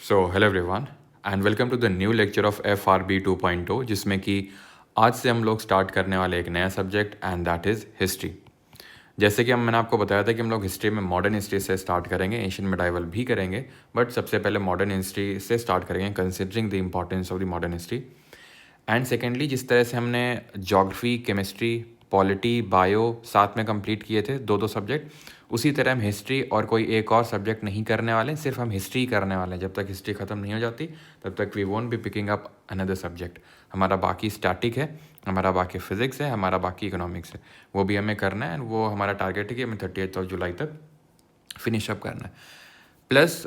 Hello everyone and welcome to the new lecture of FRB 2.0 जिसमें कि आज से हम लोग स्टार्ट करने वाले एक नया subject and that is history. जैसे कि मैंने आपको बताया था कि हम लोग हिस्ट्री में मॉडर्न हिस्ट्री से स्टार्ट करेंगे, एशियन मिडाइवल भी करेंगे, बट सबसे पहले मॉडर्न हिस्ट्री से स्टार्ट करेंगे considering the importance of the modern history. And secondly, जिस तरह से हमने ज्योग्राफी, केमिस्ट्री, पॉलिटी, बायो साथ में कंप्लीट किए थे दो दो सब्जेक्ट, उसी तरह हम हिस्ट्री और कोई एक और सब्जेक्ट नहीं करने वाले हैं, सिर्फ हम हिस्ट्री करने वाले हैं। जब तक हिस्ट्री ख़त्म नहीं हो जाती तब तक we won't be picking up another subject. हमारा बाकी स्टैटिक है, हमारा बाकी फिजिक्स है, हमारा बाकी इकोनॉमिक्स है, वो भी हमें करना है। एंड वो हमारा टारगेट है कि हमें 30 जुलाई तक फिनिश अप करना है। प्लस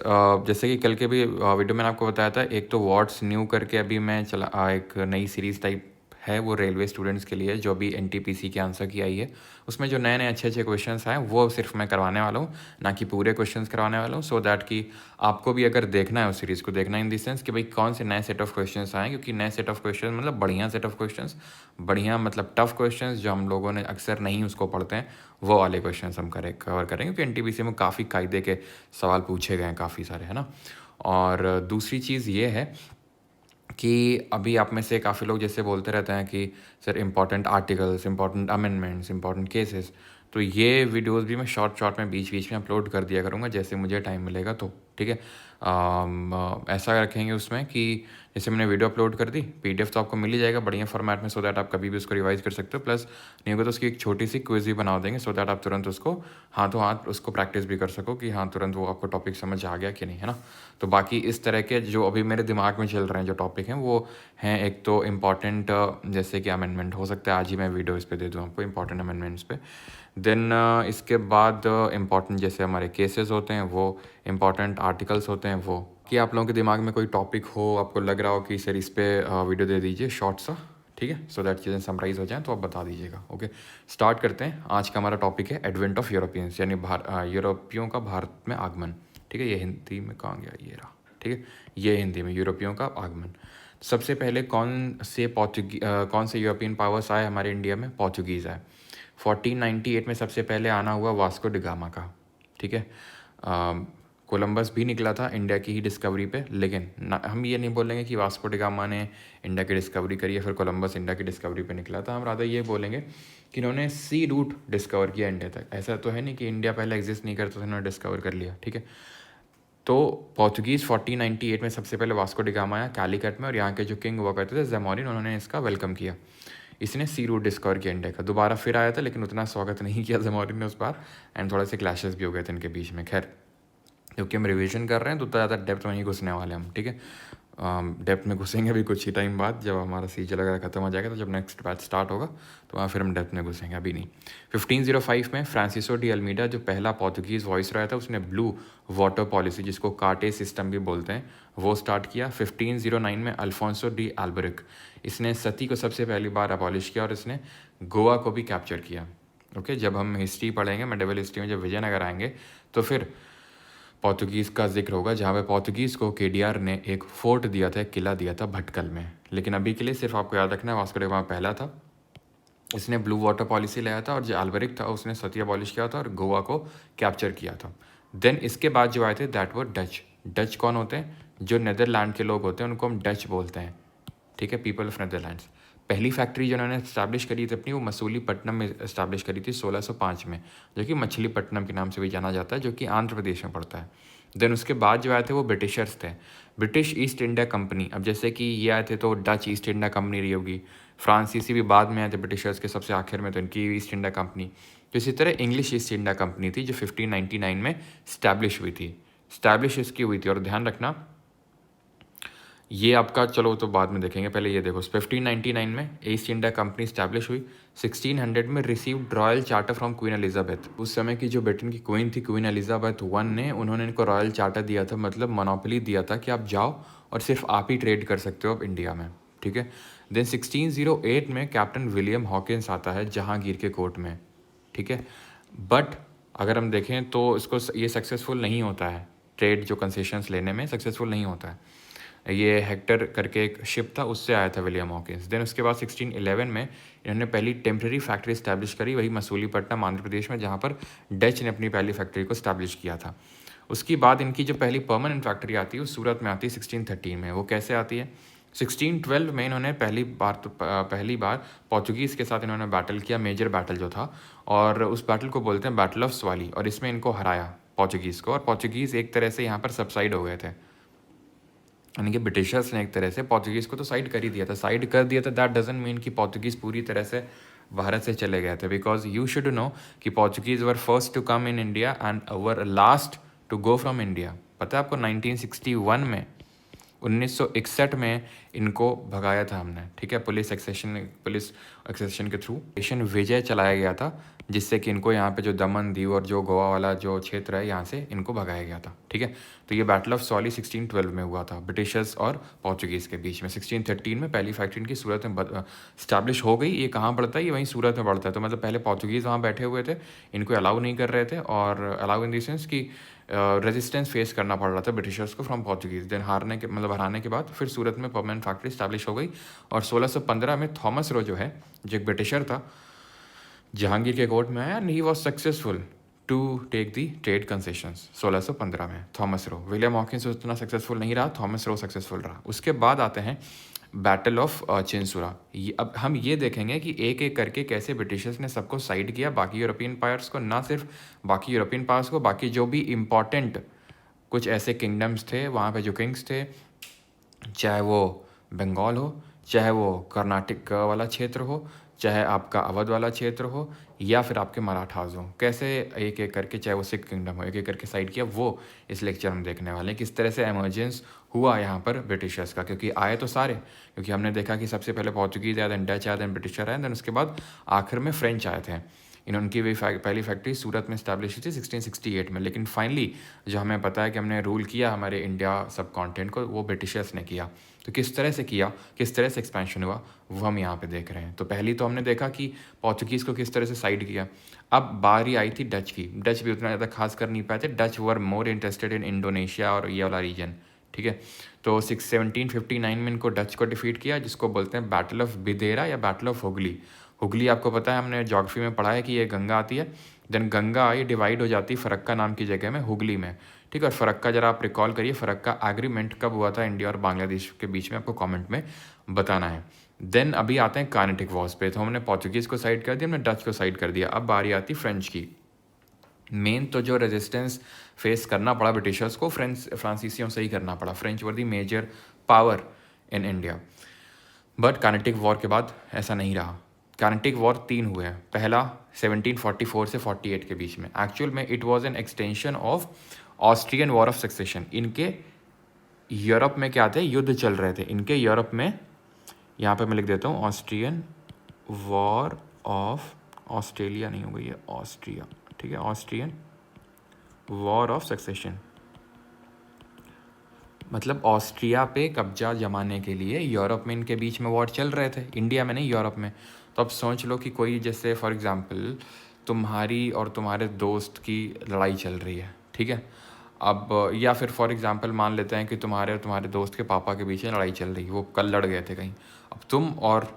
जैसे कि कल के भी वीडियो मैंने आपको बताया था, एक तो व्हाट्स न्यू करके अभी मैं एक नई सीरीज़ टाइप है, वो रेलवे स्टूडेंट्स के लिए जो अभी NTPC के आंसर की आई है। उसमें जो नए नए अच्छे अच्छे क्वेश्चंस आए वो सिर्फ मैं करवाने वाला हूँ, ना कि पूरे क्वेश्चंस करवाने वाला हूँ, सो दैट कि आपको भी अगर देखना है उस सीरीज़ को, देखना इन द सेंस कि भाई कौन से नए सेट ऑफ क्वेश्चंस आए, क्योंकि नए सेट ऑफ क्वेश्चन मतलब बढ़िया सेट ऑफ क्वेश्चंस, बढ़िया मतलब टफ क्वेश्चंस जो हम लोगों ने अक्सर नहीं उसको पढ़ते हैं, वो वाले क्वेश्चंस हम कवर करेंगे, क्योंकि NTPC में काफ़ी कायदे के सवाल पूछे गए हैं काफ़ी सारे, है ना। और दूसरी चीज़ ये है कि अभी आप में से काफ़ी लोग जैसे बोलते रहते हैं कि sir important articles, important amendments, important cases, तो ये वीडियोस भी मैं शॉर्ट में बीच बीच में अपलोड कर दिया करूँगा जैसे मुझे टाइम मिलेगा तो, ठीक है। ऐसा रखेंगे उसमें कि जैसे मैंने वीडियो अपलोड कर दी, PDF तो आपको मिल ही जाएगा बढ़िया फॉर्मेट में, सो दैट आप कभी भी उसको रिवाइज कर सकते हो। प्लस नहीं होगा तो उसकी एक छोटी सी क्विज भी बना देंगे, सो दैट आप तुरंत उसको हाथों हाथ उसको प्रैक्टिस भी कर सको कि हाँ तुरंत वो आपको टॉपिक समझ आ गया कि नहीं, है ना। तो बाकी इस तरह के जो अभी मेरे दिमाग में चल रहे हैं जो टॉपिक हैं वो हैं, एक तो इम्पॉर्टेंट जैसे कि अमेंडमेंट, हो सकता है आज ही मैं वीडियो इस पर दे दूँ आपको इम्पॉर्टेंट अमेंडमेंट्स पे। देन इसके बाद इम्पॉर्टेंट जैसे हमारे केसेस होते हैं वो, इम्पॉर्टेंट आर्टिकल्स होते हैं वो। कि आप लोगों के दिमाग में कोई टॉपिक हो, आपको लग रहा हो कि सर इस पर वीडियो दे दीजिए शॉर्ट सा, ठीक है, सो दैट चीज़ें समराइज हो जाएं, तो आप बता दीजिएगा। ओके, स्टार्ट करते हैं। आज का हमारा टॉपिक है एडवेंट ऑफ यूरोपियंस, यानी यूरोपियों का भारत में आगमन, ठीक है। ये हिंदी में कहाँ गया, ये रहा, ठीक है, ये हिंदी में यूरोपियों का आगमन। सबसे पहले कौन से यूरोपियन पावर्स आए हमारे इंडिया में? पोर्चुगीज़ आए। 1498 में सबसे पहले आना हुआ वास्को डी गामा का, ठीक है। कोलंबस भी निकला था इंडिया की ही डिस्कवरी पे, लेकिन हम ये नहीं बोलेंगे कि वास्को डी गामा ने इंडिया की डिस्कवरी करी है फिर कोलंबस इंडिया की डिस्कवरी पे निकला था। हम राधा ये बोलेंगे कि इन्होंने सी रूट डिस्कवर किया इंडिया तक। ऐसा तो है नहीं कि इंडिया पहले एग्जिस्ट नहीं करता था, इन्होंने डिस्कवर कर लिया, ठीक है। तो पोर्चुगीज़ 1498 में सबसे पहले वास्को डी गामा आया कैलीकट में, और यहाँ के जो किंग हुआ करते थे ज़ेमोरिन, उन्होंने इसका वेलकम किया। इसने सी रूट डिस्कवर किया इंडिया का। दोबारा फिर आया था लेकिन उतना स्वागत नहीं किया ज़ेमोरिन ने उस बार, एंड थोड़े से क्लैशेस भी हो गए थे इनके बीच में। खैर, क्योंकि हम रिवीजन कर रहे हैं तो उतना ज़्यादा डेप्थ में नहीं घुसने वाले हम, ठीक है। डेप्थ में घुसेंगे अभी कुछ ही टाइम बाद, जब हमारा सीजन वगैरह खत्म हो जाएगा, तो जब नेक्स्ट बैच स्टार्ट होगा तो वहाँ फिर हम डेप्थ में घुसेंगे, अभी नहीं। 1505 में फ्रांसिसो डी अल्मीडा, जो पहला पोर्तुगीज़ वॉइस रहा था, उसने ब्लू वाटर पॉलिसी, जिसको कार्टे सिस्टम भी बोलते हैं, वो स्टार्ट किया। 1509 में अल्फोंसो डी एल्बरिक, इसने सती को सबसे पहली बार अबॉलिश किया और इसने गोवा को भी कैप्चर किया। ओके, जब हम हिस्ट्री पढ़ेंगे मेडिवल हिस्ट्री में, जब विजयनगर आएंगे तो फिर पोर्तुगीज़ का जिक्र होगा, जहाँ पे पोर्तुगीज़ को KDR ने एक फोर्ट दिया था, एक किला दिया था भटकल में। लेकिन अभी के लिए सिर्फ आपको याद रखना है वास्को डी गामा पहला था, इसने ब्लू वाटर पॉलिसी लाया था, और जो अल्बरिक था उसने सती अबॉलिश किया था और गोवा को कैप्चर किया था। देन इसके बाद जो आए थे दैट वर डच। डच कौन होते हैं? जो नेदरलैंड के लोग होते हैं उनको हम डच बोलते हैं, ठीक है, पीपल ऑफ नेदरलैंड्स। पहली फैक्ट्री जो उन्होंने इस्टेब्लिश करी थी अपनी, वो मसूलीपट्टनम में इस्टेब्लिश करी थी 1605 में, जो कि मछलीपट्टनम के नाम से भी जाना जाता है, जो कि आंध्र प्रदेश में पड़ता है। देन उसके बाद जो आए थे वो ब्रिटिशर्स थे, ब्रिटिश ईस्ट इंडिया कंपनी। अब जैसे कि ये आए थे तो डच ईस्ट इंडिया कंपनी रही होगी, फ्रांसीसी भी बाद में आए थे ब्रिटिशर्स के सबसे आखिर में, तो इनकी ईस्ट इंडिया कंपनी। तो इसी तरह इंग्लिश ईस्ट इंडिया कंपनी थी जो 1599 में स्टैब्लिश हुई थी। स्टैब्लिश इसकी हुई थी, और ध्यान रखना ये आपका, चलो तो बाद में देखेंगे, पहले ये देखो 1599 में ईस्ट इंडिया कंपनी स्टैब्लिश हुई। 1600 में received royal charter from queen Elizabeth. उस समय की जो ब्रिटेन की क्वीन थी, क्वीन एलिजाबेथ वन ने, उन्होंने इनको रॉयल चार्टर दिया था, मतलब मोनोपोली दिया था कि आप जाओ और सिर्फ आप ही ट्रेड कर सकते हो अब इंडिया में, ठीक है। देन 1608 में कैप्टन विलियम हॉकिंस आता है जहांगीर के कोर्ट में, ठीक है। बट अगर हम देखें तो इसको ये सक्सेसफुल नहीं होता है, ट्रेड जो कंसेशंस लेने में सक्सेसफुल नहीं होता है। ये हेक्टर करके एक शिप था, उससे आया था विलियम हॉकिंस। देन उसके बाद 1611 में इन्होंने पहली टेम्प्रेरी फैक्ट्री इस्टेब्लिश करी, वही मसूलीपट्टनम आंध्र प्रदेश में, जहाँ पर डच ने अपनी पहली फैक्ट्री को इस्टेब्लिश किया था। उसके बाद इनकी जो पहली परमानेंट फैक्ट्री आती है वो सूरत में आती है 1613 में। वो कैसे आती है? 1612 में इन्होंने पहली बार पोर्चुगीज़ के साथ इन्होंने बैटल किया, मेजर बैटल जो था, और उस बैटल को बोलते हैं बैटल ऑफ स्वाली, और इसमें इनको हराया पोर्चुगीज़ को, और पोर्चुगीज़ एक तरह से यहाँ पर सबसाइड हो गए थे, यानी कि ब्रिटिशर्स ने एक तरह से पोर्चुगीज़ को तो साइड कर ही दिया था। साइड कर दिया था, दैट डजंट मीन कि पोर्चुगीज़ पूरी तरह से भारत से चले गए थे, बिकॉज यू शुड नो कि Portuguese were first to come in India and were last to go from India. पता है आपको 1961 में, 1961 में इनको भगाया था हमने, ठीक है, पुलिस एक्सेशन के थ्रू मिशन विजय चलाया गया था, जिससे कि इनको यहाँ पे जो दमन, दीव और जो गोवा वाला जो क्षेत्र है यहाँ से इनको भगाया गया था, ठीक है। तो ये बैटल ऑफ सॉली 1612 में हुआ था ब्रिटिशर्स और पोर्चुगीज़ के बीच में। 1613 में पहली फैक्ट्री इनकी सूरत में स्टैब्लिश हो गई। ये कहाँ पड़ता है? ये वहीं सूरत में पड़ता है। तो मतलब पहले पोर्चुगीज़ वहाँ बैठे हुए थे, इनको अलाउ नहीं कर रहे थे, और अलाउ इन द सेंस कि रेजिस्टेंस फेस करना पड़ रहा था ब्रिटिशर्स को फ्रॉम पोर्चुगीज़। देन हराने के बाद फिर सूरत में परमानेंट फैक्ट्री स्टैब्लिश हो गई, और 1615 में थॉमस रो जो है, जो एक ब्रिटिशर था, जहांगीर के कोर्ट में आया and he was successful to take the trade concessions 1615 में। थॉमस रो, विलियम हॉकिंस उतना सक्सेसफुल नहीं रहा, थॉमस रो सक्सेसफुल रहा। उसके बाद आते हैं बैटल ऑफ चिंसुरा। अब हम ये देखेंगे कि एक एक करके कैसे ब्रिटिशर्स ने सबको साइड किया, बाकी यूरोपियन पावर्स को, ना सिर्फ बाकी यूरोपियन पावर्स को, बाकी जो भी इम्पॉर्टेंट कुछ ऐसे किंगडम्स थे वहाँ पे जो किंग्स थे, चाहे वो बंगाल हो, चाहे वो कर्नाटक वाला क्षेत्र हो, चाहे आपका अवध वाला क्षेत्र हो, या फिर आपके मराठास हो, कैसे एक एक करके, चाहे वो सिख किंगडम हो, एक एक करके साइड किया, वो इस लेक्चर में देखने वाले हैं। किस तरह से एमर्जेंस हुआ यहाँ पर ब्रिटिशर्स का, क्योंकि आए तो सारे, क्योंकि हमने देखा कि सबसे पहले पोर्चुगीज़ आए, देन डच आए, देन ब्रिटिशर आए, देन उसके बाद आखिर में फ्रेंच आए थे। इनकी भी पहली फैक्ट्री सूरत में स्टैब्लिश हुई थी 1668 में, लेकिन फाइनली जो हमें पता है कि हमने रूल किया हमारे इंडिया सब कॉन्टिनेंट को, वो ब्रिटिशर्स ने किया। तो किस तरह से किया, किस तरह से एक्सपेंशन हुआ, वो हम यहाँ पे देख रहे हैं। तो पहली तो हमने देखा कि पोर्चुगीज़ को किस तरह से साइड किया। अब बारी आई थी डच की। डच भी उतना ज़्यादा खास कर नहीं पाए थे, Dutch were more interested in Indonesia और ये वाला रीजन, ठीक है। तो 1759 में इनको डच को डिफीट किया, जिसको बोलते हैं बैटल ऑफ बिदेरा या बैटल ऑफ हुगली। हुगली आपको पता है, हमने ज्योग्राफी में पढ़ा है कि ये गंगा आती है, देन गंगा ये डिवाइड हो जाती है फरक्का नाम की जगह में, हुगली में, ठीक है। और फरक्का जरा आप रिकॉल करिए, फरक्का एग्रीमेंट कब हुआ था इंडिया और बांग्लादेश के बीच में, आपको कमेंट में बताना है। देन अभी आते हैं कार्नेटिक वॉर्स पे। तो हमने पोर्चुगीज़ को साइड कर दिया, हमने डच को साइड कर दिया। अब बारी आती फ्रेंच की। मेन तो जो रेजिस्टेंस फेस करना पड़ा ब्रिटिशर्स को, फ्रांसीसियों से ही करना पड़ा। French were the major power in India. But Carnatic war के बाद ऐसा नहीं रहा। कार्नेटिक वॉर 3 हुए हैं। पहला 1744 से 48 के बीच में, एक्चुअल में it was an extension of Austrian war of succession. इनके यूरोप में क्या थे, युद्ध चल रहे थे इनके यूरोप में। यहाँ पे मैं लिख देता हूँ ऑस्ट्रियन वॉर ऑफ, ऑस्ट्रेलिया नहीं होगा ये, ऑस्ट्रिया, ठीक है, ऑस्ट्रियन वॉर ऑफ सक्सेशन, मतलब ऑस्ट्रिया पे कब्जा जमाने के लिए यूरोप में इनके बीच में वॉर चल रहे थे, इंडिया में नहीं, यूरोप में। तो अब सोच लो कि कोई, जैसे फॉर एग्जांपल तुम्हारी और तुम्हारे दोस्त की लड़ाई चल रही है, ठीक है। अब या फिर फॉर एग्जांपल मान लेते हैं कि तुम्हारे और तुम्हारे दोस्त के पापा के बीच में लड़ाई चल रही है, वो कल लड़ गए थे कहीं। अब तुम और,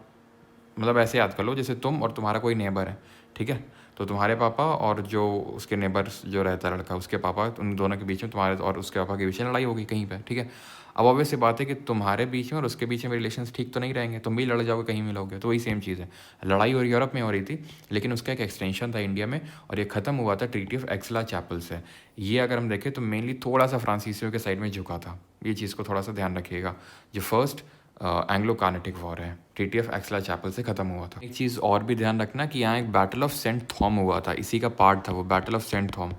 मतलब ऐसे याद कर लो जैसे तुम और तुम्हारा कोई नेबर है, ठीक है। तो तुम्हारे पापा और जो उसके नेबर जो रहता है लड़का, उसके पापा, उन दोनों के बीच में, तुम्हारे और उसके पापा के बीच में लड़ाई होगी कहीं पे, ठीक है। अब ऑब्वियस सी बात है कि तुम्हारे बीच में और उसके बीच में रिलेशंस ठीक तो नहीं रहेंगे, तुम भी लड़ जाओगे, कहीं मिलोगे। तो वही सेम चीज़ है, लड़ाई और यूरोप में हो रही थी, लेकिन उसका एक एक्सटेंशन था इंडिया में, और ये ख़त्म हुआ था ट्रीटी ऑफ एक्सला चैपल से। ये अगर हम देखें तो मेनली थोड़ा सा फ्रांसीसियों के साइड में झुका था, ये चीज़ को थोड़ा सा ध्यान रखिएगा। जो फर्स्ट एंग्लो कार्नेटिक वॉर है, ट्रीटी ऑफ एक्सला चैपल से ख़त्म हुआ था। एक चीज़ और भी ध्यान रखना कि यहाँ एक बैटल ऑफ सेंट थॉम हुआ था, इसी का पार्ट था वो बैटल ऑफ सेंट थॉम।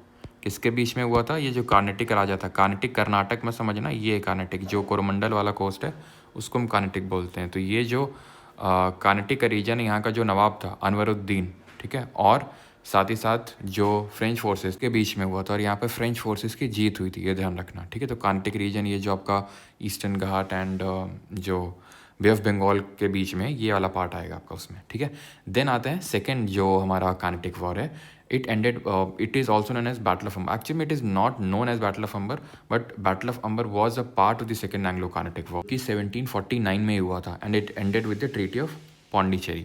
किसके बीच में हुआ था? ये जो कार्नेटिक राजा था, कार्नेटिक कर्नाटक में समझना, ये कार्नेटिक जो कोरोमंडल वाला कोस्ट है उसको हम कार्नेटिक बोलते हैं। तो ये जो कार्नेटिक का रीजन, यहाँ का जो नवाब था अनवरुद्दीन, ठीक है, और साथ ही साथ जो फ्रेंच फोर्सेस के बीच में हुआ था, और यहाँ पे फ्रेंच फोर्सेस की जीत हुई थी, ये ध्यान रखना, ठीक है। तो कार्नेटिक रीजन ये जो आपका ईस्टर्न घाट एंड जो बे ऑफ बंगाल के बीच में, ये वाला पार्ट आएगा आपका उसमें, ठीक है। देन आते हैं सेकेंड जो हमारा कार्नेटिक वॉर है, it ended it is also known as battle of Amber. Actually it is not known as battle of Amber, but battle of Amber was a part of the second Anglo-Carnatic war कि 1749 में हुआ था, and it ended with the treaty of Pondicherry.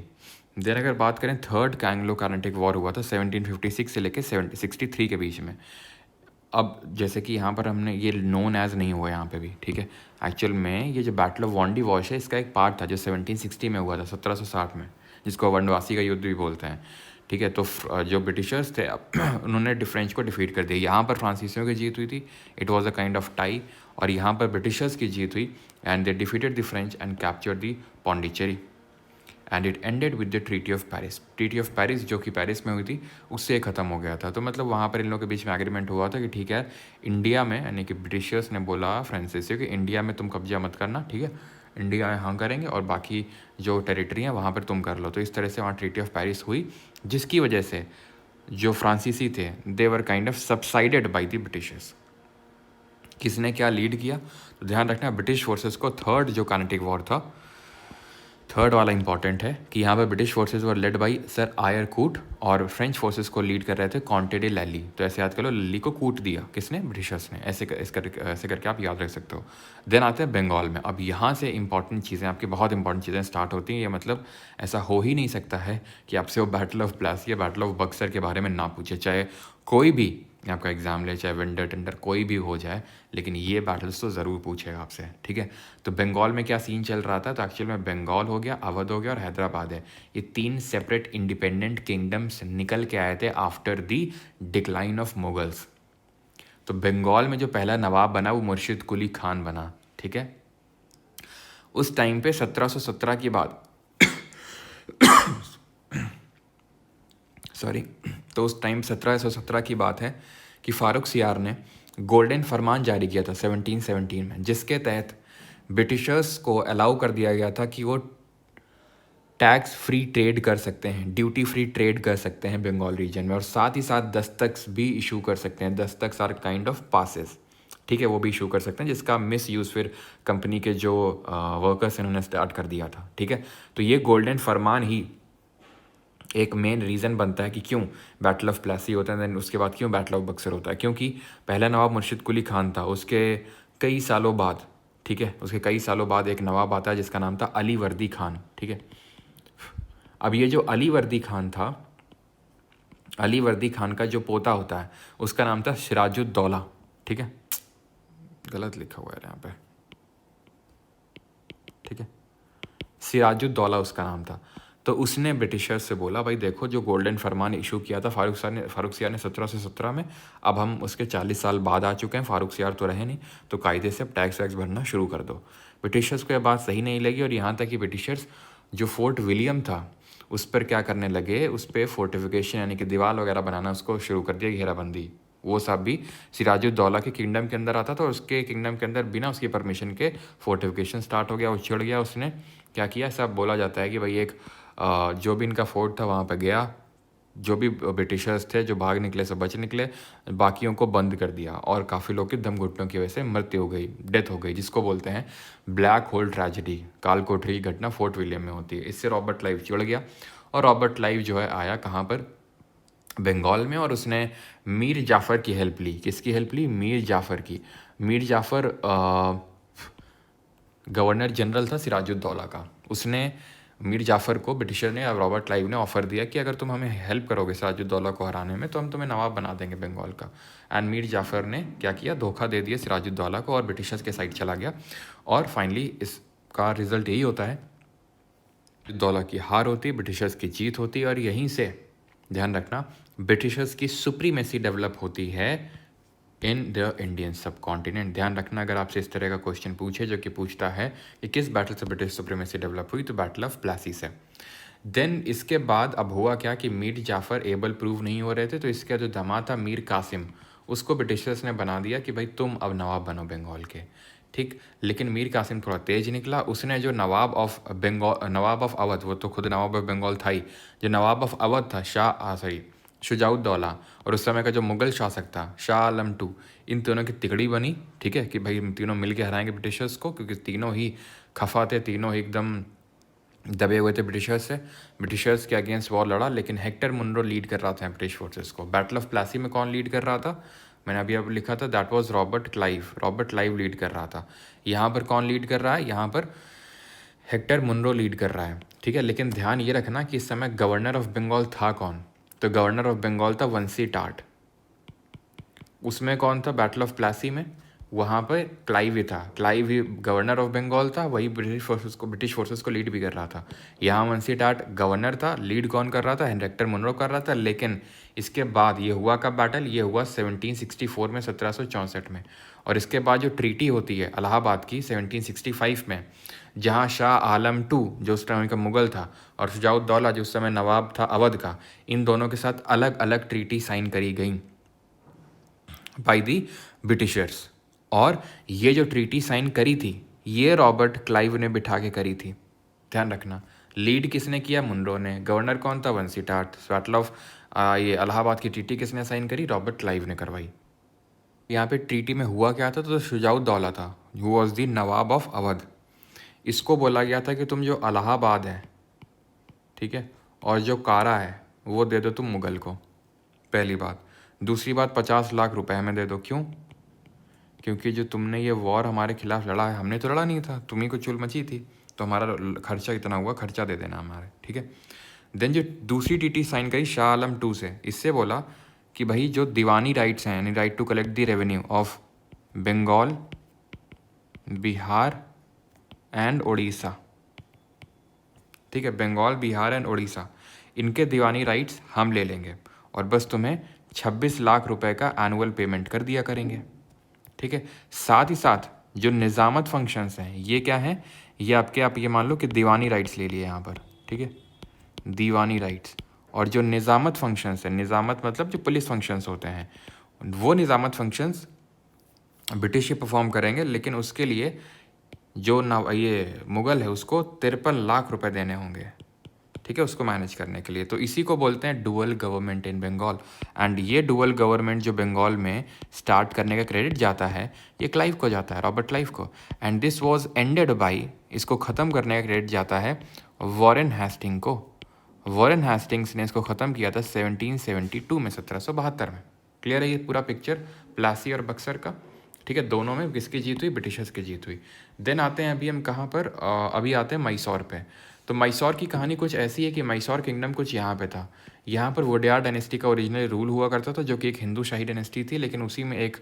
Then अगर बात करें third Anglo Carnatic war हुआ था 1756 से लेके 63 के बीच में। अब जैसे कि यहाँ पर हमने ये नोन एज नहीं हुआ यहाँ पे भी, ठीक है। एक्चुअल में ये जो बैटल ऑफ वांडी वॉश है इसका एक पार्ट था जो 1760 में हुआ था, 1760 में, जिसको वनवासी का युद्ध भी बोलते हैं, ठीक है। तो जो ब्रिटिशर्स थे उन्होंने फ्रेंच को डिफीट कर दिया। यहाँ पर फ्रांसीसियों की जीत हुई थी, it was a kind of tie, और यहाँ पर ब्रिटिशर्स की जीत हुई and they defeated the French and capture the Pondicherry and it ended with the treaty of Paris. Treaty of Paris जो कि पेरिस में हुई थी उससे ख़त्म हो गया था। तो मतलब वहाँ पर इन लोगों के बीच में एग्रीमेंट हुआ था कि ठीक है, इंडिया में, यानी कि ब्रिटिशर्स ने बोला फ्रांसीसियों कि इंडिया में तुम कब्जा मत करना, ठीक है, इंडिया में हम करेंगे और बाकी जो टेरिटरी हैं वहाँ पर तुम कर लो। तो इस तरह से वहाँ ट्रीटी ऑफ पेरिस हुई, जिसकी वजह से जो फ्रांसीसी थे they were kind of subsided by the Britishers. किसने क्या लीड किया, तो ध्यान रखना ब्रिटिश फोर्सेस को थर्ड जो कार्नेटिक वॉर था, थर्ड वाला इंपॉर्टेंट है कि यहाँ पर British forces were led by sir Eyre Coote और फ्रेंच फोर्सेस को लीड कर रहे थे कॉन्टे डे लैली। तो ऐसे याद कर लो, लैली को कूट दिया किसने, ब्रिटिशर्स ने। ऐसे करके आप याद रख सकते हो। देन आते हैं बंगाल में। अब यहाँ से इंपॉर्टेंट चीज़ें, आपकी बहुत इंपॉर्टेंट चीज़ें स्टार्ट होती हैं। ये मतलब ऐसा हो ही नहीं सकता है कि आपसे वो बैटल ऑफ प्लासी या बैटल ऑफ बक्सर के बारे में ना पूछे, चाहे कोई भी आपका एग्जाम ले, चाहे विंटर टेंडर कोई भी हो जाए, लेकिन ये बैटल्स तो ज़रूर पूछेगा आपसे, ठीक है। तो बंगाल में क्या सीन चल रहा था, तो एक्चुअल में बंगाल हो गया, अवध हो गया और हैदराबाद है, ये 3 सेपरेट इंडिपेंडेंट किंगडम्स निकल के आए थे after the decline of Mughals. तो बंगाल में जो पहला नवाब बना वो मुर्शिद कुली खान बना, ठीक है। उस टाइम पे 1717 की बात सॉरी, तो उस टाइम 1717 की बात है कि फारूक सियार ने गोल्डन फरमान जारी किया था 1717 में, जिसके तहत ब्रिटिशर्स को अलाउ कर दिया गया था कि वो टैक्स फ्री ट्रेड कर सकते हैं, ड्यूटी फ्री ट्रेड कर सकते हैं बंगाल रीजन में, और साथ ही साथ दस्तख्त भी इशू कर सकते हैं। दस्तख्त आर काइंड ऑफ पासेस, ठीक है, वो भी इशू कर सकते हैं, जिसका मिस यूज़ फिर कंपनी के जो वर्कर्स इन्होंने स्टार्ट कर दिया था, ठीक है। तो ये गोल्डन फरमान ही एक मेन रीज़न बनता है कि क्यों बैटल ऑफ प्लासी होता है, देन उसके बाद क्यों बैटल ऑफ बक्सर होता है। क्योंकि पहला नवाब मुर्शिद कुली खान था, उसके कई सालों बाद, ठीक है, उसके कई सालों बाद एक नवाब आता है जिसका नाम था अली वर्दी खान, ठीक है। अब ये जो अली वर्दी खान था, अली वर्दी खान का जो पोता होता है उसका नाम था सिराजुद्दौला, ठीक है, गलत लिखा हुआ है यहाँ पे, ठीक है, सिराजुद्दौला उसका नाम था। तो उसने ब्रिटिशर्स से बोला, भाई देखो जो गोल्डन फरमान इशू किया था फारूक सियार ने 1717 में, अब हम उसके 40 साल बाद आ चुके हैं, फारूक सियार तो रहे नहीं, तो कायदे से अब टैक्स वैक्स भरना शुरू कर दो। ब्रिटिशर्स को यह बात सही नहीं लगी, और यहाँ तक कि ब्रिटिशर्स जो फोर्ट विलियम था उस पर क्या करने लगे, उस पर फोर्टिफिकेशन यानी कि दीवार वगैरह बनाना उसको शुरू कर दिया, घेराबंदी। वो सब भी सिराजुद्दौला के किंगडम के अंदर आता था, और उसके किंगडम के अंदर बिना उसकी परमिशन के फोर्टिफिकेशन स्टार्ट हो गया, उछड़ गया। उसने क्या किया, सब बोला जाता है कि भाई एक जो भी इनका फोर्ट था वहाँ पर गया, जो भी ब्रिटिशर्स थे जो भाग निकले सब बच निकले, बाकियों को बंद कर दिया, और काफ़ी लोग की दम घुटनों की वजह से मृत्यु हो गई, डेथ हो गई, जिसको बोलते हैं ब्लैक होल ट्रेजेडी, काल कोठरी की घटना फोर्ट विलियम में होती है। इससे रॉबर्ट क्लाइव चिढ़ गया, और रॉबर्ट क्लाइव जो है आया कहाँ पर, बंगाल में, और उसने मीर जाफ़र की हेल्प ली। किसकी हेल्प ली, मीर जाफ़र की। मीर जाफ़र गवर्नर जनरल था सिराजुद्दौला का। उसने मीर जाफ़र को, ब्रिटिशर ने, रॉबर्ट क्लाइव ने ऑफ़र दिया कि अगर तुम हमें हेल्प करोगे सिराजुद्दौला को हराने में तो हम तुम्हें नवाब बना देंगे बंगाल का। एंड मीर जाफ़र ने क्या किया, धोखा दे दिया सिराजुद्दौला को और ब्रिटिशर्स के साइड चला गया, और फाइनली इसका रिजल्ट यही होता है, दौला की हार होती, ब्रिटिशर्स की जीत होती, और यहीं से ध्यान रखना ब्रिटिशर्स की सुप्रीमेसी डेवलप होती है इन द इंडियन सब कॉन्टिनेंट। ध्यान रखना अगर आपसे इस तरह का क्वेश्चन पूछे जो कि पूछता है कि किस बैटल से ब्रिटिश सुप्रीमेसी डेवलप हुई, तो बैटल ऑफ प्लासी से। देन इसके बाद अब हुआ क्या कि मीर जाफ़र एबल प्रूव नहीं हो रहे थे, तो इसका जो दामाद था मीर कासिम, उसको ब्रिटिशर्स ने बना दिया कि भाई तुम अब नवाब बनो बंगाल के, ठीक। लेकिन मीर कासिम थोड़ा तेज निकला, उसने जो नवाब ऑफ बंगाल, नवाब ऑफ अवध, वो तो खुद नवाब ऑफ बंगाल था ही, जो नवाब ऑफ अवध था शुजाउद्दौला, और उस समय का जो मुगल शासक था शाह आलम टू, इन तीनों की तिकड़ी बनी, ठीक है, कि भाई तीनों मिल के हराएंगे ब्रिटिशर्स को, क्योंकि तीनों ही खफा थे, तीनों ही एकदम दबे हुए थे ब्रिटिशर्स से। ब्रिटिशर्स के अगेंस्ट वॉर लड़ा, लेकिन हेक्टर मुनरो लीड कर रहा था ब्रिटिश फोर्सेस को। बैटल ऑफ प्लासी में कौन लीड कर रहा था, मैंने अभी अब लिखा था, that was Robert Clive. Robert Clive lead कर रहा था। यहाँ पर कौन लीड कर रहा है, यहाँ पर हेक्टर मुनरो लीड कर रहा है, ठीक है। लेकिन ध्यान ये रखना कि इस समय गवर्नर ऑफ बंगाल था कौन, तो गवर्नर ऑफ बंगाल था वंशी टाट। उसमें कौन था, बैटल ऑफ प्लासी में, वहाँ पर क्लाइव ही था। क्लाइव ही गवर्नर ऑफ बंगाल था, वही ब्रिटिश फोर्सेस को लीड भी कर रहा था। यहाँ मुंशी टाट गवर्नर था, लीड कौन कर रहा था, हेनरिक्टर मुनरो कर रहा था। लेकिन इसके बाद ये हुआ कब बैटल, ये हुआ 1764 में, 1764 में। और इसके बाद जो ट्रीटी होती है इलाहाबाद की 1765 में, जहाँ शाह आलम टू जो उस टाइम का मुगल था और शुजाउद्दौला जो उस समय नवाब था अवध का, इन दोनों के साथ अलग अलग ट्रीटी साइन करी गई बाय दी ब्रिटिशर्स। और ये जो ट्रीटी साइन करी थी ये रॉबर्ट क्लाइव ने बिठा के करी थी, ध्यान रखना। लीड किसने किया, मुनरो ने। गवर्नर कौन था, बंसी टाट। बैटल ऑफ ये इलाहाबाद की ट्रीटी किसने साइन करी, रॉबर्ट क्लाइव ने करवाई। यहाँ पे ट्रीटी में हुआ क्या था, तो शुजाउद्दौला था, who was the Nawab of Awadh. इसको बोला गया था कि तुम जो इलाहाबाद है, ठीक है, और जो कारा है वो दे दो तुम मुगल को, पहली बात। दूसरी बात, 50 लाख रुपए में दे दो। क्यों, क्योंकि जो तुमने ये वॉर हमारे खिलाफ लड़ा है, हमने तो लड़ा नहीं था, तुम्ही को चुल मची थी, तो हमारा खर्चा इतना हुआ, खर्चा दे देना हमारे, ठीक है। देन जो दूसरी टीटी साइन करी शाह आलम टू से, इससे बोला कि भाई जो दीवानी राइट्स हैं, यानी right to collect the revenue of Bengal, Bihar and Orissa, ठीक है, बंगाल, बिहार एंड उड़ीसा, इनके दीवानी राइट्स हम ले लेंगे और बस तुम्हें 26 लाख रुपए का एनुअल पेमेंट कर दिया करेंगे, ठीक है। साथ ही साथ जो निज़ामत फंक्शंस हैं ये क्या हैं, ये आपके, आप ये मान लो कि दीवानी राइट्स ले लिए यहाँ पर, ठीक है, दीवानी राइट्स। और जो निज़ामत फंक्शंस हैं, निज़ामत मतलब जो पुलिस फंक्शंस होते हैं, वो निज़ामत फंक्शंस ब्रिटिश ही परफॉर्म करेंगे, लेकिन उसके लिए जो ना ये मुग़ल है उसको 53 लाख रुपए देने होंगे, ठीक है, उसको मैनेज करने के लिए। तो इसी को बोलते हैं dual government in Bengal. And ये डुअल गवर्नमेंट जो बंगाल में स्टार्ट करने का क्रेडिट जाता है ये क्लाइव को जाता है, रॉबर्ट क्लाइव को। And this was ended by, इसको ख़त्म करने का क्रेडिट जाता है वॉरेन हेस्टिंग को। वॉरेन हेस्टिंग्स ने इसको ख़त्म किया था 1772 में, 1772 में। क्लियर है ये पूरा पिक्चर प्लासी और बक्सर का, ठीक है। दोनों में किसकी जीत हुई, ब्रिटिशर्स की जीत हुई। देन आते हैं अभी हम कहाँ पर, अभी आते हैं मैसूर पे। तो मैसूर की कहानी कुछ ऐसी है कि मैसूर किंगडम कुछ यहाँ पे था। यहाँ पर वोडेयार डायनेस्टी का ओरिजिनल रूल हुआ करता था, जो कि एक हिंदू शाही डायनेस्टी थी, लेकिन उसी में एक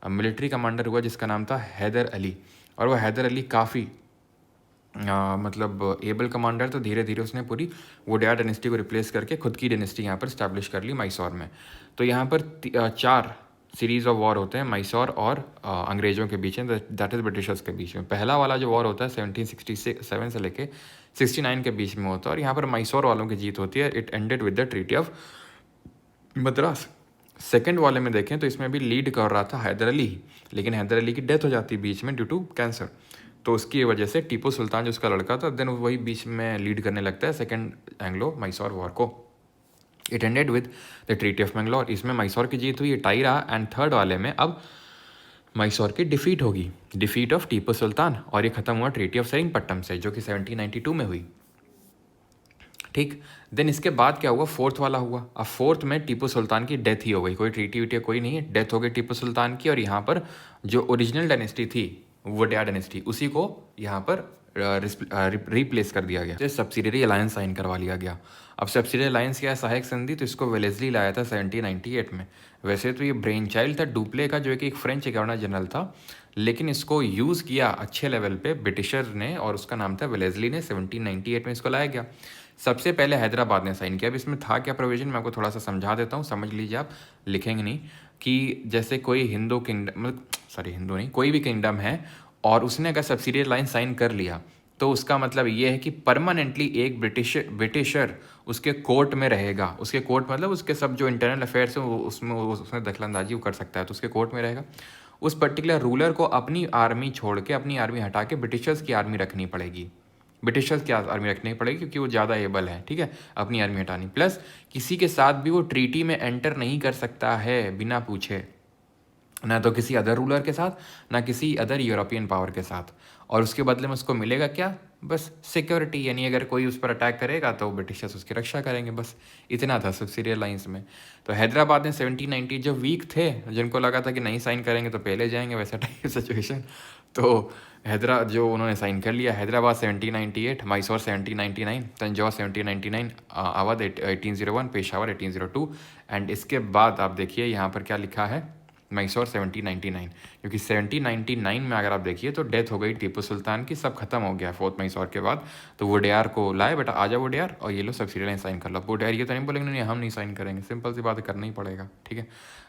मिलिट्री कमांडर हुआ जिसका नाम था हैदर अली। और वह हैदर अली काफ़ी मतलब एबल कमांडर, तो धीरे धीरे उसने पूरी वोडेयार डायनेस्टी को रिप्लेस करके खुद की डायनेस्टी यहाँ पर स्टैब्लिश कर ली मैसूर में। तो यहाँ पर 4 सीरीज़ ऑफ वॉर होते हैं मैसूर और अंग्रेज़ों के बीच में, दैट इज़ ब्रिटिशर्स के बीच में। पहला वाला जो वॉर होता है 1767 से लेके 69 के बीच में होता है, और यहाँ पर मैसूर वालों की जीत होती है। It ended with the treaty of Madras. Second वाले में देखें तो इसमें भी लीड कर रहा था हैदर अली, लेकिन हैदर अली की डेथ हो जाती है बीच में ड्यू टू कैंसर। तो उसकी वजह से टीपू सुल्तान जो उसका लड़का था, देन वही बीच में लीड करने लगता है सेकेंड एंग्लो मैसूर वॉर को। It ended with the treaty of Mangalore, इसमें मैसूर की जीत हुई, ये टाई रहा। एंड थर्ड वाले में अब मैसूर की डिफीट होगी, डिफीट ऑफ टीपू सुल्तान, और ये खत्म हुआ ट्रीटी ऑफ सेरिंगपट्टम से, जो कि 1792 में हुई, ठीक। देन इसके बाद क्या हुआ, फोर्थ वाला हुआ। अब फोर्थ में टीपू सुल्तान की डेथ ही हो गई, कोई ट्रीटी वीटी कोई नहीं है, डेथ हो गई टीपू सुल्तान की। और यहाँ पर जो ओरिजिनल डायनेस्टी थी वोडेयार डायनेस्टी, उसी को यहाँ पर रिप्लेस कर दिया गया, सब्सिडियरी अलायंस साइन करवा लिया गया। अब सब्सिडियरी अलायंस क्या है, सहायक संधि, तो इसको वेलेस्ली लाया था 1798 में। वैसे तो ये ब्रेन चाइल्ड था डुप्ले का, जो कि एक फ्रेंच गवर्नर जनरल था, लेकिन इसको यूज़ किया अच्छे लेवल पे ब्रिटिशर ने, और उसका नाम था वेलेस्ली ने। 1798 में इसको लाया गया। सबसे पहले हैदराबाद ने साइन किया। अब इसमें था क्या प्रोविजन, मैं आपको थोड़ा सा समझा देता हूँ, समझ लीजिए आप, लिखेंगे नहीं। कि जैसे कोई हिंदू किंगडम, मतलब सॉरी हिंदू नहीं, कोई भी किंगडम है और उसने अगर सब्सिडियरी लाइन साइन कर लिया, तो उसका मतलब ये है कि परमानेंटली एक ब्रिटिशर उसके कोर्ट में रहेगा। उसके कोर्ट मतलब उसके सब जो इंटरनल अफेयर्स हैं उसमें दखलंदाजी वो कर सकता है, तो उसके कोर्ट में रहेगा। उस पर्टिकुलर रूलर को अपनी आर्मी छोड़ के, अपनी आर्मी हटा के ब्रिटिशर्स की आर्मी रखनी पड़ेगी, ब्रिटिशर्स की आर्मी रखनी पड़ेगी, क्योंकि वो ज़्यादा एबल है, ठीक है, अपनी आर्मी हटानी। प्लस किसी के साथ भी वो ट्रीटी में एंटर नहीं कर सकता है बिना पूछे, ना तो किसी अदर रूलर के साथ, ना किसी अदर यूरोपियन पावर के साथ। और उसके बदले में उसको मिलेगा क्या, बस सिक्योरिटी, यानी अगर कोई उस पर अटैक करेगा तो ब्रिटिशर्स उसकी रक्षा करेंगे, बस इतना था सब्सिडियरी लाइंस में। तो हैदराबाद ने 1790 जो वीक थे, जिनको लगा था कि नहीं साइन करेंगे तो पहले जाएंगे, वैसा टाइप सिचुएशन, तो जो उन्होंने साइन कर लिया। हैदराबाद 1798, मैसूर 1799, तंजौर 1799, अवध 1801, पेशावर 1802। एंड इसके बाद आप देखिए यहाँ पर क्या लिखा है, मैसूर 1799, क्योंकि 1799 में अगर आप देखिए तो डेथ हो गई टीपू सुल्तान की, सब खत्म हो गया फोर्थ मैसूर के बाद। तो वोडेयार को लाए, बेटा आजा वोडेयार, और ये लो सब सीरियल साइन कर लो। वोडेयार ये तो नहीं बोलेंगे नहीं हम नहीं साइन करेंगे, सिंपल सी बात है, करना ही पड़ेगा, ठीक है।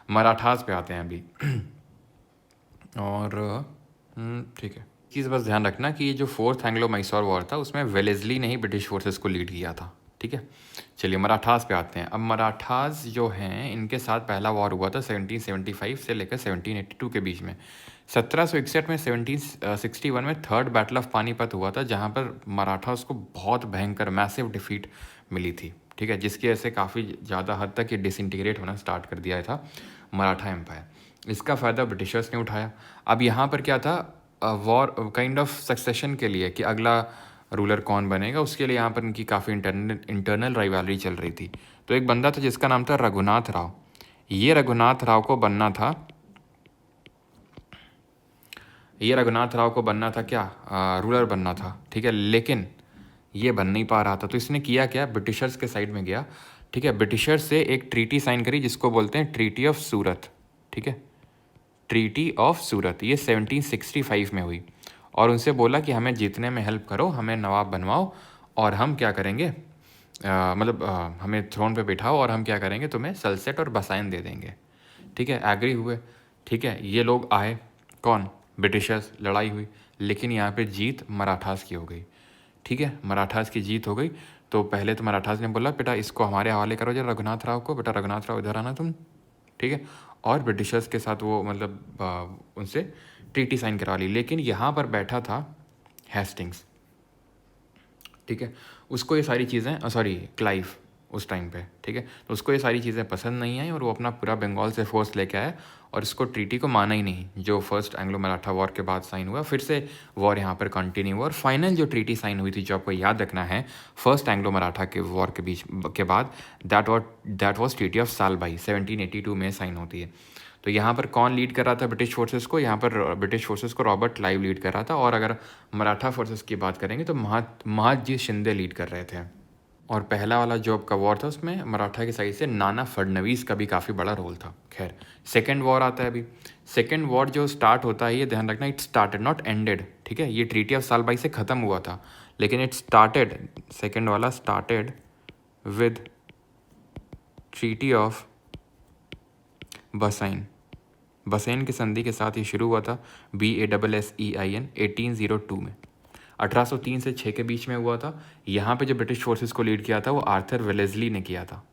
मराठास पे आते हैं अभी। और ठीक है, चीज़ बस ध्यान रखना कि ये जो फोर्थ एंग्लो मैसूर वॉर था उसमें वेलेस्ली ने ही ब्रिटिश फोर्सेस को लीड किया था, ठीक है। चलिए मराठास पे आते हैं। अब मराठास जो हैं इनके साथ पहला वॉर हुआ था 1775 से लेकर 1782 के बीच में। 1761 में 1761 में थर्ड बैटल ऑफ पानीपत हुआ था, जहाँ पर मराठास को बहुत भयंकर मैसिव डिफीट मिली थी, ठीक है, जिसकी वजह से काफ़ी ज़्यादा हद तक ये डिसइंटीग्रेट होना स्टार्ट कर दिया था मराठा एम्पायर। इसका फ़ायदा ब्रिटिशर्स ने उठाया। अब यहाँ पर क्या था, वॉर काइंड ऑफ सक्सेशन के लिए कि अगला रूलर कौन बनेगा, उसके लिए यहाँ पर इनकी काफ़ी इंटरनल राइवलरी चल रही थी। तो एक बंदा था जिसका नाम था रघुनाथ राव। ये रघुनाथ राव को बनना था, ये रघुनाथ राव को बनना था क्या, रूलर बनना था, ठीक है, लेकिन ये बन नहीं पा रहा था। तो इसने किया क्या, ब्रिटिशर्स के साइड में गया, ठीक है, ब्रिटिशर्स से एक ट्रीटी साइन करी जिसको बोलते हैं ट्रीटी ऑफ सूरत, ठीक है, ट्रीटी ऑफ सूरत। ये 1765 में हुई, और उनसे बोला कि हमें जीतने में हेल्प करो, हमें नवाब बनवाओ, और हम क्या करेंगे, हमें थ्रोन पे बिठाओ, और हम क्या करेंगे, तुम्हें सलसेट और बसाइन दे देंगे, ठीक है। एग्री हुए, ठीक है। ये लोग आए, कौन, ब्रिटिशर्स, लड़ाई हुई, लेकिन यहाँ पे जीत मराठास की हो गई, ठीक है, मराठास की जीत हो गई। तो पहले तो मराठास ने बोला बेटा इसको हमारे हवाले करो जरा रघुनाथ राव को, बेटा रघुनाथ राव इधर आना तुम, ठीक है, और ब्रिटिशर्स के साथ वो मतलब उनसे ट्रीटी साइन करवा ली। लेकिन यहाँ पर बैठा था हेस्टिंग्स, ठीक है, उसको ये सारी चीज़ें, सॉरी क्लाइव उस टाइम पे, ठीक है, तो उसको ये सारी चीज़ें पसंद नहीं आई, और वो अपना पूरा बंगाल से फोर्स लेके आया, और इसको ट्रीटी को माना ही नहीं जो फर्स्ट एंग्लो मराठा वॉर के बाद साइन हुआ। फिर से वॉर यहाँ पर कंटिन्यू हुआ, और फाइनल जो ट्रीटी साइन हुई थी, जो आपको याद रखना है, फर्स्ट एंग्लो मराठा के वॉर के बीच के बाद, that was treaty of Salbai, 1782 में साइन होती है। तो यहाँ पर कौन लीड कर रहा था ब्रिटिश फोर्सेस को, यहाँ पर ब्रिटिश फोर्सेस को रॉबर्ट क्लाइव लीड कर रहा था, और अगर मराठा फोर्सेस की बात करेंगे तो महादजी शिंदे लीड कर रहे थे। और पहला वाला जो आपका वॉर था उसमें मराठा की साइड से नाना फडणवीस का भी काफ़ी बड़ा रोल था। खैर सेकेंड वॉर आता है अभी। सेकेंड वॉर जो स्टार्ट होता है, ये ध्यान रखना, इट स्टार्टेड नॉट एंडेड, ठीक है, ये ट्रीटी ऑफ सालबाई से ख़त्म हुआ था, लेकिन इट स्टार्टेड, सेकेंड वाला स्टार्टेड विद ट्रीटी ऑफ बसाइन। बसेन की संधि के साथ ये शुरू हुआ था, BASSEIN 1802 में, 1803 से 6 के बीच में हुआ था। यहाँ पे जो ब्रिटिश फोर्सेस को लीड किया था वो आर्थर वेलेस्ली ने किया था,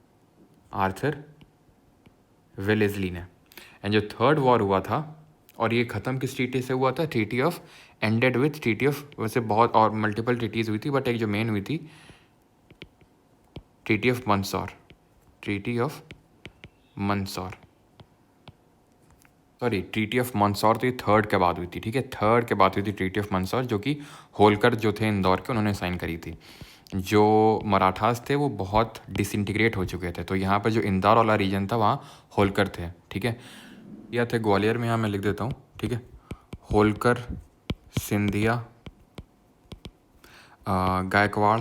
आर्थर वेलेस्ली ने। एंड जो थर्ड वॉर हुआ था, और ये ख़त्म किस ट्रीटी से हुआ था, treaty of, ended with treaty of, वैसे बहुत और मल्टीपल ट्रीटीज़ हुई थी, बट एक जो मेन हुई थी treaty of Mandsaur, treaty of Mandsaur, sorry treaty of Mandsaur, तो ये थर्ड के बाद हुई थी, ठीक है, थर्ड के बाद हुई थी ट्रीटी ऑफ मंदसौर, जो कि होलकर जो थे इंदौर के, उन्होंने साइन करी थी। जो मराठास थे वो बहुत डिसइंटीग्रेट हो चुके थे, तो यहाँ पर जो इंदौर वाला रीजन था वहाँ होलकर थे, ठीक है, या थे ग्वालियर में, यहाँ मैं लिख देता हूँ, ठीक है, होलकर, सिंधिया, गायकवाड़,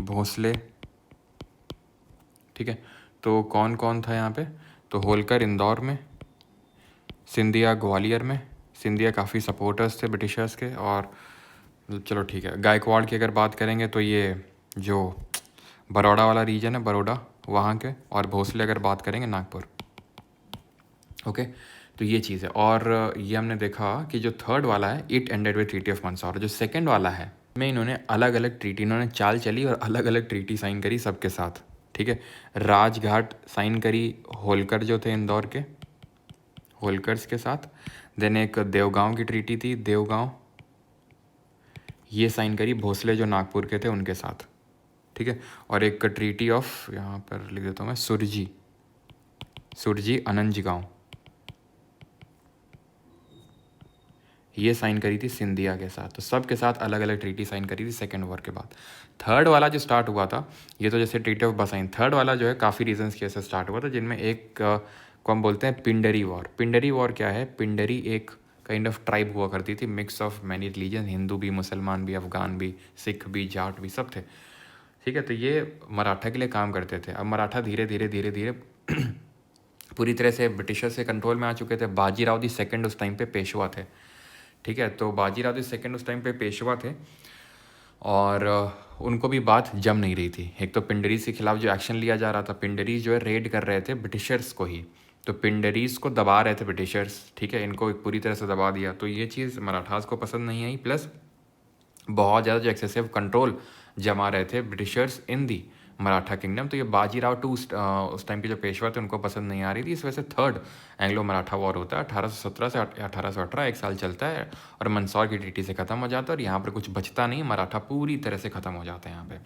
भोसले, ठीक है। तो कौन कौन था यहाँ पे, तो होलकर इंदौर में, सिंधिया ग्वालियर में, सिंधिया काफ़ी सपोर्टर्स थे ब्रिटिशर्स के, और चलो ठीक है, गायकवाड़ की अगर बात करेंगे तो ये जो बड़ौदा वाला रीजन है, बड़ौदा वहाँ के, और भोसले अगर बात करेंगे नागपुर, ओके। तो ये चीज़ है। और ये हमने देखा कि जो थर्ड वाला है it ended with treaty of Mandsaur, जो सेकंड वाला है में इन्होंने अलग अलग ट्रीटी, इन्होंने चाल चली और अलग अलग ट्रीटी साइन करी सबके साथ, ठीक है। राजघाट साइन करी होलकर जो थे इंदौर के, होलकर्स के साथ। देन एक देवगांव की ट्रीटी थी, देवगांव, ये साइन करी भोसले जो नागपुर के थे उनके साथ, ठीक है। और एक ट्रीटी ऑफ, यहाँ पर लिख देता हूँ मैं, सुरजी, सुरजी अनंजगांव, ये साइन करी थी सिंधिया के साथ। तो सब के साथ अलग अलग ट्रीटी साइन करी थी सेकेंड वॉर के बाद। थर्ड वाला जो स्टार्ट हुआ था, ये तो जैसे ट्रीटी ऑफ बसाइन, थर्ड वाला जो है काफ़ी रीजंस की वजह से स्टार्ट हुआ था, जिनमें एक को हम बोलते हैं पिंडरी वॉर। पिंडरी वॉर क्या है, पिंडरी एक काइंड ऑफ ट्राइब हुआ करती थी, mix of many religion, Hindu भी, मुसलमान भी, अफगान भी, सिख भी, जाट भी, सब थे, ठीक है। तो ये मराठा के लिए काम करते थे। अब मराठा धीरे धीरे धीरे धीरे पूरी तरह से ब्रिटिशर्स के कंट्रोल में आ चुके थे। बाजीराव दी सेकंड उस टाइम पे पेशवा थे, ठीक है। तो बाजीराव दी सेकंड उस टाइम पे पेशवा थे और उनको भी बात जम नहीं रही थी। एक तो पिंडरीज के खिलाफ जो एक्शन लिया जा रहा था, पिंडरीज जो है रेड कर रहे थे ब्रिटिशर्स को ही, तो पिंडरीज को दबा रहे थे ब्रिटिशर्स, ठीक है, इनको पूरी तरह से दबा दिया। तो ये चीज़ मराठास को पसंद नहीं आई, प्लस बहुत ज़्यादा जो एक्सेसिव कंट्रोल जमा रहे थे ब्रिटिशर्स इन दी मराठा किंगडम। तो ये बाजीराव टू उस टाइम के जो पेशवा थे उनको पसंद नहीं आ रही थी। इस वजह से थर्ड एंग्लो मराठा वॉर होता है 1817 से 1818, एक साल चलता है और मंदसौर की ट्रीटी से ख़त्म हो जाता है और यहाँ पर कुछ बचता नहीं, मराठा पूरी तरह से ख़त्म हो जाता है यहाँ पे।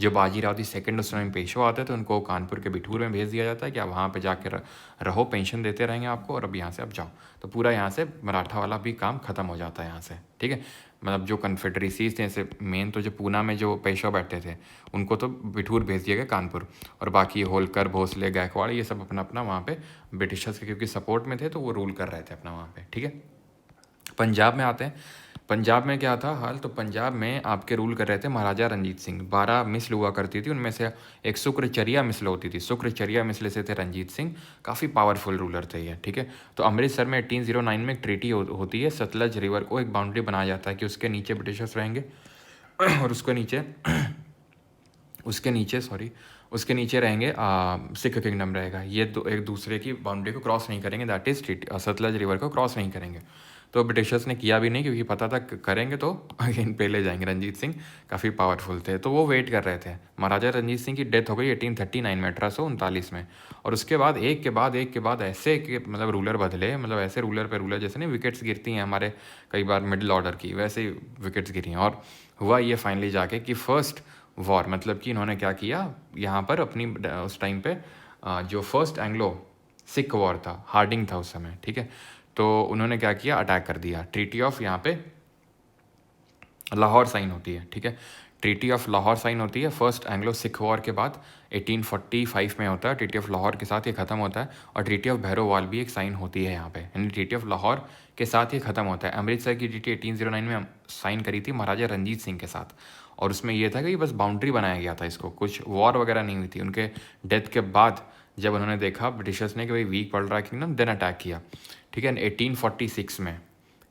जो बाजीराव दी सेकंड उस टाइम पेशवा आते थे उनको कानपुर के बिठूर में भेज दिया जाता है कि आप वहाँ पर जाकर रहो, पेंशन देते रहेंगे आपको और अब यहाँ से अब जाओ। तो पूरा यहाँ से मराठा वाला भी काम ख़त्म हो जाता है यहाँ से, ठीक है। मतलब जो कन्फेडरेसीज थे, जैसे मेन तो जो पूना में जो पेशवा बैठते थे उनको तो बिठूर भेज दिया गया कानपुर, और बाकी होलकर, भोसले, गायकवाड़ ये सब अपना अपना वहाँ पे ब्रिटिशर्स के क्योंकि सपोर्ट में थे तो वो रूल कर रहे थे अपना वहाँ पे, ठीक है। पंजाब में आते हैं। पंजाब में क्या था हाल, तो पंजाब में आपके रूल कर रहे थे महाराजा रंजीत सिंह। 12 मिसल हुआ करती थी, उनमें से एक शुक्रचर्या मिसल होती थी। शुक्रचर्या मिसल से थे रंजीत सिंह, काफ़ी पावरफुल रूलर थे ये, ठीक है। तो अमृतसर में 1809 में एक ट्रीटी होती है, सतलज रिवर को एक बाउंड्री बनाया जाता है कि उसके नीचे ब्रिटिशर्स रहेंगे और उसके नीचे रहेंगे सिख किंगडम रहेगा। ये एक दूसरे की बाउंड्री को क्रॉस नहीं करेंगे, दैट इज सतलज रिवर को क्रॉस नहीं करेंगे। तो ब्रिटिशर्स ने किया भी नहीं क्योंकि पता था करेंगे तो अगेन पे ले जाएंगे। रंजीत सिंह काफ़ी पावरफुल थे तो वो वेट कर रहे थे। महाराजा रंजीत सिंह की डेथ हो गई 1839 में, 1839 में। और उसके बाद एक के बाद ऐसे कि मतलब रूलर बदले, मतलब ऐसे रूलर पे रूलर, जैसे नहीं विकेट्स गिरती हैं हमारे कई बार मिडिल ऑर्डर की, वैसे ही विकेट्स गिरी हैं। और हुआ ये फाइनली जाके कि फर्स्ट वॉर, मतलब कि इन्होंने क्या किया यहाँ पर अपनी उस टाइम पे जो फर्स्ट एंग्लो सिख वॉर था, हार्डिंग था उस समय, ठीक है। तो उन्होंने क्या किया, अटैक कर दिया। ट्रीटी ऑफ यहाँ पे लाहौर साइन होती है, ठीक है। ट्रीटी ऑफ लाहौर साइन होती है फर्स्ट एंग्लो सिख वॉर के बाद, 1845 में होता है। ट्रीटी ऑफ लाहौर के साथ ये ख़त्म होता है। और ट्रीटी ऑफ भैरोवाल भी एक साइन होती है यहाँ पे, यानी ट्रीटी ऑफ लाहौर के साथ ये ख़त्म होता है। अमृतसर की ट्रीटी 1809 में साइन करी थी महाराजा रंजीत सिंह के साथ, और उसमें यह था कि बस बाउंड्री बनाया गया था इसको, कुछ वॉर वगैरह नहीं हुई थी। उनके डेथ के बाद जब उन्होंने देखा ब्रिटिशर्स ने कि भाई वीक पड़ रहा है किंगडम, देन अटैक किया, ठीक है। 1846 में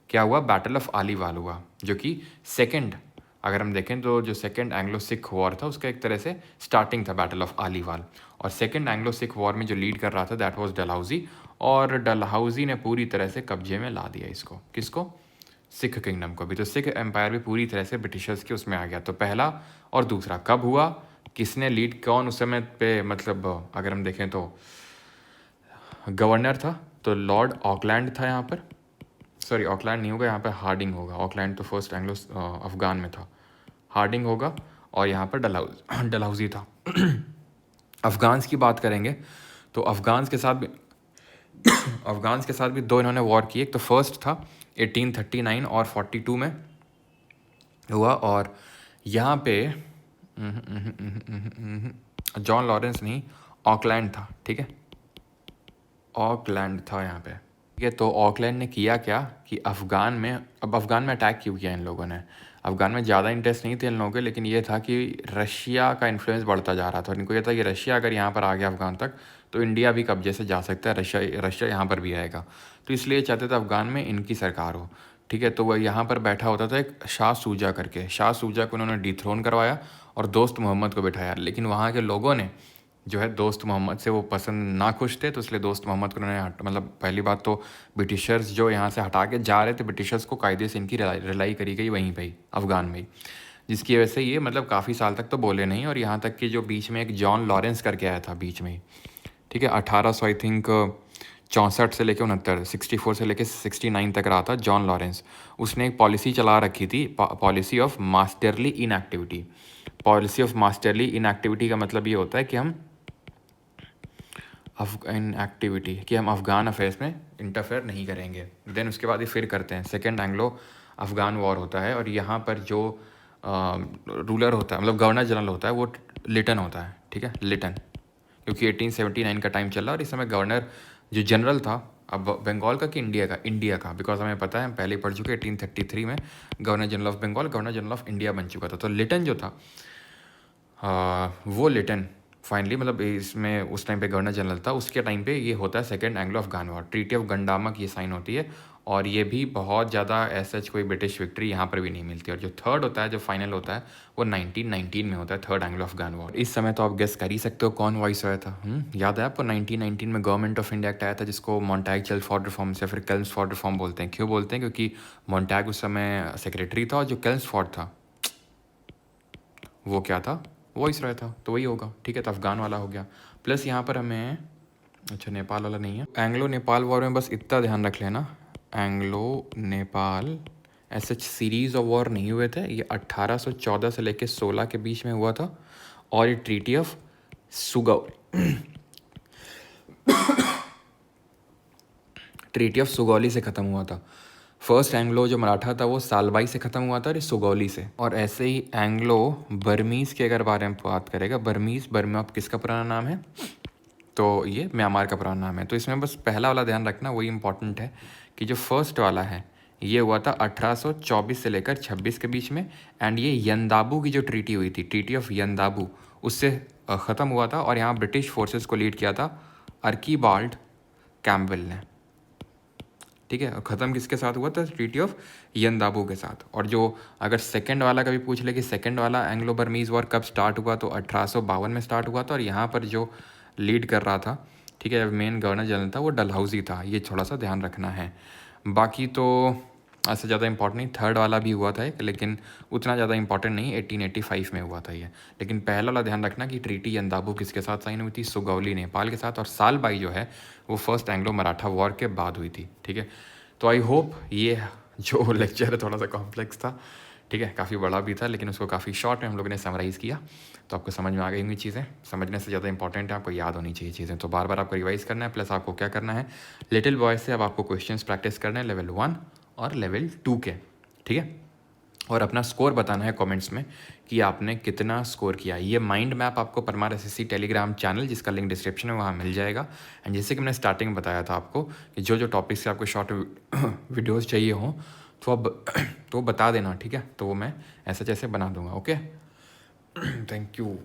क्या हुआ, बैटल ऑफ आलीवाल हुआ, जो कि सेकंड, अगर हम देखें तो जो सेकंड एंग्लो सिख वॉर था उसका एक तरह से स्टार्टिंग था बैटल ऑफ आलीवाल। और सेकंड एंग्लो सिख वॉर में जो लीड कर रहा था दैट वाज डलहौजी, और डलहौजी ने पूरी तरह से कब्जे में ला दिया इसको, किसको, सिख किंगडम को भी। तो सिख एम्पायर भी पूरी तरह से ब्रिटिशर्स के उसमें आ गया। तो पहला और दूसरा कब हुआ, किसने लीड, कौन उस समय पे, मतलब अगर हम देखें तो गवर्नर था तो लॉर्ड ऑकलैंड था यहाँ पर, सॉरी ऑकलैंड नहीं होगा यहाँ पे, हार्डिंग होगा। ऑकलैंड तो फर्स्ट एंग्लो अफगान में था, हार्डिंग होगा। और यहाँ पर डलहौजी था। अफगान्स की बात करेंगे तो अफगान्स के साथ भी दो इन्होंने वॉर की। एक तो फर्स्ट था 1839 और 42 में हुआ, और यहाँ पे जॉन लॉरेंस नहीं, ऑकलैंड था, ठीक है, ऑकलैंड था यहाँ पे, ठीक है। तो ऑकलैंड ने किया क्या कि अफ़गान में, अब अफ़गान में अटैक क्यों किया इन लोगों ने, अफ़गान में ज़्यादा इंटरेस्ट नहीं थे इन लोगों के, लेकिन ये था कि रशिया का इन्फ्लुएंस बढ़ता जा रहा था। इनको ये था कि रशिया अगर यहाँ पर आ गया अफ़गान तक तो इंडिया भी कब्जे से जा सकता है, रशिया यहाँ पर भी आएगा। तो इसलिए चाहते थे अफ़गान में इनकी सरकार हो, ठीक है। तो वह यहाँ पर बैठा होता था एक शाह सूजा करके, शाह सूजा को उन्होंने डिथ्रोन करवाया और दोस्त मोहम्मद को बिठाया। लेकिन वहाँ के लोगों ने जो है दोस्त मोहम्मद से वो पसंद ना खुश थे, तो इसलिए दोस्त मोहम्मद को उन्होंने मतलब पहली बात तो ब्रिटिशर्स जो यहाँ से हटा के जा रहे थे, ब्रिटिशर्स को कायदे से इनकी रिलाई करी गई वहीं पे ही अफ़गान में ही, जिसकी वजह से ये मतलब काफ़ी साल तक तो बोले नहीं। और यहाँ तक कि जो बीच में एक जॉन लॉरेंस करके आया था बीच में ही, ठीक है, 1800 आई थिंक 64 से लेकर 69, 64 से लेकर 69 तक रहा था जॉन लॉरेंस। उसने एक पॉलिसी चला रखी थी, policy of masterly inactivity. Policy of masterly inactivity का मतलब ये होता है कि हम इनएक्टिविटी कि हम अफ़गान अफेयर्स में इंटरफेयर नहीं करेंगे। देन उसके बाद ये फिर करते हैं, सेकेंड एंग्लो अफ़गान वॉर होता है। और यहाँ पर जो रूलर होता है, मतलब गवर्नर जनरल होता है, वो लिटन होता है, ठीक है, लिटन, क्योंकि 1879 का टाइम चल रहा है। और इस समय गवर्नर जो जनरल था, अब बंगाल का कि इंडिया का बिकॉज हमें पता है, हम पहले पढ़ चुके 1833 में governor general of Bengal governor general of India बन चुका था। तो लिटन जो था वो लिटन फाइनली मतलब इसमें उस टाइम पे गवर्नर जनरल था, उसके टाइम पे ये होता है second Anglo Afghan war, treaty of Gandamak की साइन होती है, और ये भी बहुत ज़्यादा ऐसा कोई ब्रिटिश विक्ट्री यहाँ पर भी नहीं मिलती। और जो थर्ड होता है, जो फाइनल होता है, वो 1919 में होता है, थर्ड एंग्लो अफगान वॉर। इस समय तो आप गेस कर ही सकते हो कौन वॉइस रहा था। याद है आपको 1919 में गवर्नमेंट ऑफ इंडिया एक्ट आया था, जिसको मॉन्टैग चेल्मसफोर्ड रिफॉर्म्स या फिर चेल्मसफोर्ड रिफॉर्म बोलते हैं। क्यों बोलते हैं? क्योंकि मॉन्टैग उस समय सेक्रेटरी था और जो चेल्मसफोर्ड था वो क्या था, वॉइस रहा था, तो वही होगा। ठीक है, तो अफगान वाला हो गया। प्लस यहाँ पर हमें, अच्छा नेपाल वाला नहीं है। एंग्लो नेपाल वॉर में बस इतना ध्यान रख लेना, एंग्लो नेपाल ऐसे सीरीज ऑफ वॉर नहीं हुए थे, ये 1814 से लेकर 16 के बीच में हुआ था। और ये ट्रीटी ऑफ सुगौली से ख़त्म हुआ था। फर्स्ट एंग्लो जो मराठा था वो सालबाई से ख़त्म हुआ था, और ये सुगौली से। और ऐसे ही एंग्लो बर्मीज़ के अगर बारे में बात करेगा, बर्मा किसका पुराना नाम है? तो ये म्यांमार का पुराना नाम है। तो इसमें बस पहला वाला ध्यान रखना, वही इंपॉर्टेंट है कि जो फर्स्ट वाला है ये हुआ था 1824 से लेकर 26 के बीच में। एंड ये यंदाबू की जो ट्रीटी हुई थी, ट्रीटी ऑफ यंदाबू, उससे ख़त्म हुआ था। और यहाँ ब्रिटिश फोर्सेस को लीड किया था अर्कीबाल्ड कैम्पबेल ने। ठीक है, ख़त्म किसके साथ हुआ था? ट्रीटी ऑफ यंदाबू के साथ। और जो अगर सेकंड वाला का भी पूछ ले कि सेकंड वाला एंग्लो बर्मीज़ वॉर कब स्टार्ट हुआ, तो 1852 में स्टार्ट हुआ था। और यहाँ पर जो लीड कर रहा था, ठीक है, मेन गवर्नर जनरल था, वो डलहौजी था। ये थोड़ा सा ध्यान रखना है। बाकी तो ऐसे ज़्यादा इंपॉर्टेंट नहीं। थर्ड वाला भी हुआ था एक, लेकिन उतना ज़्यादा इंपॉर्टेंट नहीं, 1885 में हुआ था ये। लेकिन पहला वाला ध्यान रखना कि ट्रीटी यंदाबू किसके साथ साइन हुई थी? सुगौली नेपाल के साथ। और सालबाई जो है वो फर्स्ट एंग्लो मराठा वॉर के बाद हुई थी। ठीक है, तो आई होप ये जो लेक्चर है थोड़ा सा कॉम्प्लेक्स था, ठीक है, काफ़ी बड़ा भी था, लेकिन उसको काफ़ी शॉर्ट में हम लोगों ने समराइज़ किया, तो आपको समझ में आ गई होंगी चीज़ें। समझने से ज़्यादा इंपॉर्टेंट है आपको याद होनी चाहिए चीज़ें, तो बार बार आपको रिवाइज़ करना है। प्लस आपको क्या करना है, लिटिल बॉय से अब आपको क्वेश्चंस प्रैक्टिस करना है लेवल 1 और लेवल 2 के। ठीक है, और अपना स्कोर बताना है कमेंट्स में कि आपने कितना स्कोर किया। ये माइंड मैप आपको परमार एसएससी टेलीग्राम चैनल, जिसका लिंक डिस्क्रिप्शन में, वहाँ मिल जाएगा। एंड जैसे कि मैंने स्टार्टिंग में बताया था आपको कि जो जो टॉपिक से आपको शॉर्ट वीडियोज़ चाहिए हों, तो अब तो बता देना। ठीक है, तो वो मैं ऐसा जैसे बना दूंगा। Okay, thank you.